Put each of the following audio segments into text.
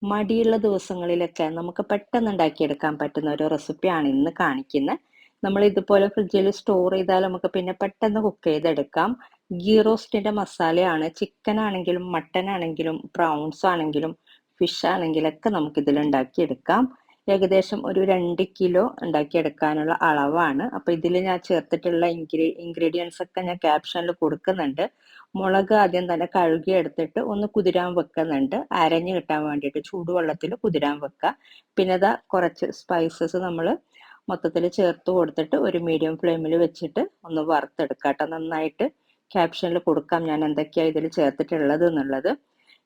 മടിയുള്ള ദിവസങ്ങളിലൊക്കെ നമുക്ക് പെട്ടെന്ന് ഉണ്ടാക്കിയെടുക്കാൻ പറ്റുന്ന ഒരു റെസിപ്പിയാണ് ഇന്ന് കാണിക്കുന്നത്. നമ്മൾ ഇതുപോലെ ഫ്രിഡ്ജിൽ സ്റ്റോർ ചെയ്താൽ നമുക്ക് പിന്നെ പെട്ടെന്ന് കുക്ക് ചെയ്തെടുക്കാം. ഗീ റോസ്റ്റിന്റെ മസാലയാണ്. ചിക്കൻ ആണെങ്കിലും മട്ടൻ ആണെങ്കിലും പ്രൗൺസ് ആണെങ്കിലും ഫിഷ് ആണെങ്കിലൊക്കെ നമുക്ക് ഇതിൽ ഉണ്ടാക്കിയെടുക്കാം. ഏകദേശം ഒരു 2 കിലോ ഉണ്ടാക്കിയെടുക്കാനുള്ള അളവാണ്. അപ്പൊ ഇതിൽ ഞാൻ ചേർത്തിട്ടുള്ള ഇൻഗ്രീഡിയൻസ് ഒക്കെ ഞാൻ ക്യാപ്ഷനിൽ കൊടുക്കുന്നുണ്ട്. മുളക് ആദ്യം തന്നെ കഴുകി എടുത്തിട്ട് ഒന്ന് കുതിരാൻ വെക്കുന്നുണ്ട്, അരഞ്ഞു കിട്ടാൻ വേണ്ടിയിട്ട് ചൂടുവെള്ളത്തിൽ കുതിരാൻ വെക്കുക. പിന്നെ ഇതാ കുറച്ച് സ്പൈസസ് നമ്മൾ മൊത്തത്തിൽ ചേർത്ത് കൊടുത്തിട്ട് ഒരു മീഡിയം ഫ്ലെയിമിൽ വെച്ചിട്ട് ഒന്ന് വറുത്തെടുക്കുക കേട്ടോ. നന്നായിട്ട് ക്യാപ്ഷനിൽ കൊടുക്കാം ഞാൻ എന്തൊക്കെയാണ് ഇതിൽ ചേർത്തിട്ടുള്ളത് എന്നുള്ളത്.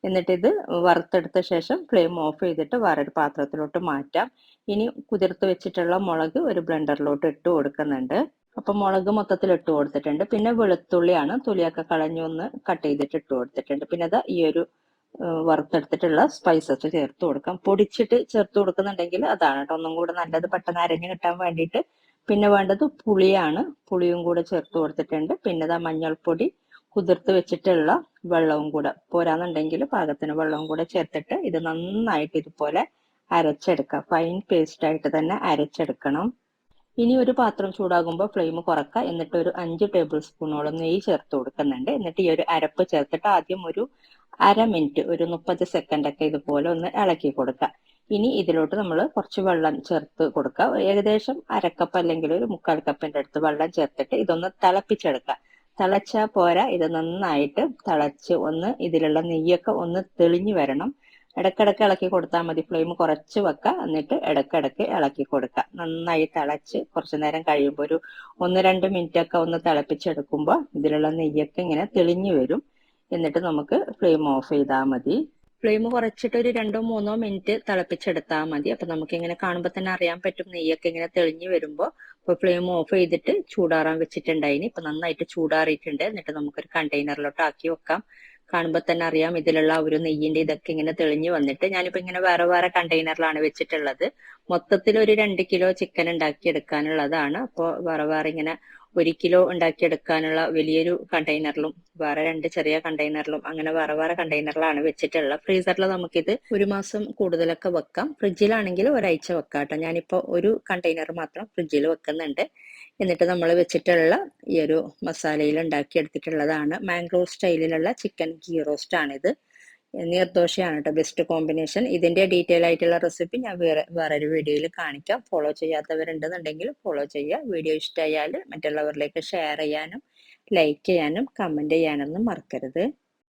എന്നിട്ട് ഇത് വറുത്തെടുത്ത ശേഷം ഫ്ലെയിം ഓഫ് ചെയ്തിട്ട് വേറൊരു പാത്രത്തിലോട്ട് മാറ്റാം. ഇനി കുതിർത്ത് വെച്ചിട്ടുള്ള മുളക് ഒരു ബ്ലെൻഡറിലോട്ട് ഇട്ട് കൊടുക്കുന്നുണ്ട്. അപ്പൊ മുളക് മൊത്തത്തിൽ ഇട്ട് കൊടുത്തിട്ടുണ്ട്. പിന്നെ വെളുത്തുള്ളിയാണ്, തൊലിയൊക്കെ കളഞ്ഞൊന്ന് കട്ട് ചെയ്തിട്ട് ഇട്ട് കൊടുത്തിട്ടുണ്ട്. പിന്നെ അത് ഈ ഒരു വറുത്തെടുത്തിട്ടുള്ള സ്പൈസസ് ചേർത്ത് കൊടുക്കാം. പൊടിച്ചിട്ട് ചേർത്ത് കൊടുക്കുന്നുണ്ടെങ്കിൽ അതാണ് കേട്ടോ ഒന്നും കൂടെ നല്ലത്, പെട്ടെന്ന് അരഞ്ഞു കിട്ടാൻ വേണ്ടിയിട്ട്. പിന്നെ വേണ്ടത് പുളിയാണ്, പുളിയും കൂടെ ചേർത്ത് കൊടുത്തിട്ടുണ്ട്. പിന്നെ ഇതാ മഞ്ഞൾപ്പൊടി, കുതിർത്ത് വെച്ചിട്ടുള്ള വെള്ളവും കൂടെ പോരാന്നുണ്ടെങ്കിൽ പാകത്തിന് വെള്ളവും കൂടെ ചേർത്തിട്ട് ഇത് നന്നായിട്ട് ഇതുപോലെ അരച്ചെടുക്കാം. ഫൈൻ പേസ്റ്റ് ആയിട്ട് തന്നെ അരച്ചെടുക്കണം. ഇനി ഒരു പാത്രം ചൂടാകുമ്പോൾ ഫ്ലെയിം കുറക്കുക. എന്നിട്ട് ഒരു 5 ടേബിൾ സ്പൂണോളം നെയ്യ് ചേർത്ത് കൊടുക്കുന്നുണ്ട്. എന്നിട്ട് ഈ ഒരു അരപ്പ് ചേർത്തിട്ട് ആദ്യം ഒരു അരമിനിറ്റ്, ഒരു 30 സെക്കൻഡ് ഒക്കെ ഇതുപോലെ ഒന്ന് ഇളക്കി കൊടുക്കുക. ഇനി ഇതിലോട്ട് നമ്മൾ കുറച്ച് വെള്ളം ചേർത്ത് കൊടുക്കുക. ഏകദേശം അരക്കപ്പ് അല്ലെങ്കിൽ ഒരു 1/4 കപ്പിന്റെ അടുത്ത് വെള്ളം ചേർത്തിട്ട് ഇതൊന്ന് തിളപ്പിച്ചെടുക്കുക. തിളച്ചാൽ പോരാ, ഇത് നന്നായിട്ട് തിളച്ച് ഒന്ന് ഇതിലുള്ള നെയ്യൊക്കെ ഒന്ന് തെളിഞ്ഞു വരണം. ഇടക്കിടക്ക് ഇളക്കി കൊടുത്താൽ മതി. ഫ്ലെയിം കുറച്ച് വെക്കുക. എന്നിട്ട് ഇടക്കിടക്ക് ഇളക്കി കൊടുക്കുക. നന്നായി തിളച്ച് കുറച്ചു നേരം കഴിയുമ്പോൾ ഒരു 1-2 മിനിറ്റ് ഒക്കെ ഒന്ന് തിളപ്പിച്ചെടുക്കുമ്പോൾ ഇതിലുള്ള നെയ്യൊക്കെ ഇങ്ങനെ തെളിഞ്ഞു വരും. എന്നിട്ട് നമുക്ക് ഫ്ലെയിം ഓഫ് ചെയ്താൽ മതി. ഫ്ലെയിം കുറച്ചിട്ട് ഒരു 2-3 മിനിറ്റ് തിളപ്പിച്ചെടുത്താൽ മതി. അപ്പൊ നമുക്ക് ഇങ്ങനെ കാണുമ്പോൾ തന്നെ അറിയാൻ പറ്റും നെയ്യൊക്കെ ഇങ്ങനെ തെളിഞ്ഞു വരുമ്പോൾ. അപ്പൊ ഫ്ലെയിം ഓഫ് ചെയ്തിട്ട് ചൂടാറാൻ വെച്ചിട്ടുണ്ടായിനി. ഇപ്പൊ നന്നായിട്ട് ചൂടാറിയിട്ടുണ്ട്. എന്നിട്ട് നമുക്കൊരു കണ്ടെയ്നറിലോട്ട് ആക്കി വെക്കാം. കാണുമ്പോൾ തന്നെ അറിയാം ഇതിലുള്ള ഒരു നെയ്യിന്റെ ഇതൊക്കെ ഇങ്ങനെ തെളിഞ്ഞു വന്നിട്ട്. ഞാനിപ്പോ ഇങ്ങനെ വേറെ വേറെ കണ്ടെയ്നറിലാണ് വെച്ചിട്ടുള്ളത്. മൊത്തത്തിൽ ഒരു 2 കിലോ ചിക്കൻ ഉണ്ടാക്കി എടുക്കാനുള്ളതാണ്. അപ്പോൾ വേറെ വേറെ ഇങ്ങനെ 1 കിലോ ഉണ്ടാക്കിയെടുക്കാനുള്ള വലിയൊരു കണ്ടെയ്നറിലും വേറെ 2 ചെറിയ കണ്ടെയ്നറിലും അങ്ങനെ വേറെ വേറെ കണ്ടെയ്നറിലാണ് വെച്ചിട്ടുള്ളത്. ഫ്രീസറിൽ നമുക്കിത് ഒരു മാസം കൂടുതലൊക്കെ വെക്കാം. ഫ്രിഡ്ജിലാണെങ്കിൽ ഒരാഴ്ച വെക്കാം കേട്ടോ. ഞാനിപ്പോൾ ഒരു കണ്ടെയ്നർ മാത്രം ഫ്രിഡ്ജിൽ വെക്കുന്നുണ്ട്. എന്നിട്ട് നമ്മൾ വെച്ചിട്ടുള്ള ഈ ഒരു മസാലയിൽ ഉണ്ടാക്കിയെടുത്തിട്ടുള്ളതാണ് മാംഗ്ലോ സ്റ്റൈലിലുള്ള ചിക്കൻ ഗീ റോസ്റ്റ് ആണിത്. നീർദോശയാണ് കേട്ടോ ബെസ്റ്റ് കോമ്പിനേഷൻ. ഇതിന്റെ ഡീറ്റെയിൽ ആയിട്ടുള്ള റെസിപ്പി ഞാൻ വേറൊരു വീഡിയോയിൽ കാണിക്കാം. ഫോളോ ചെയ്യാത്തവരുണ്ടെന്നുണ്ടെങ്കിൽ ഫോളോ ചെയ്യുക. വീഡിയോ ഇഷ്ടമായാൽ മറ്റുള്ളവരിലേക്ക് ഷെയർ ചെയ്യാനും ലൈക്ക് ചെയ്യാനും കമന്റ് ചെയ്യാനൊന്നും മറക്കരുത്.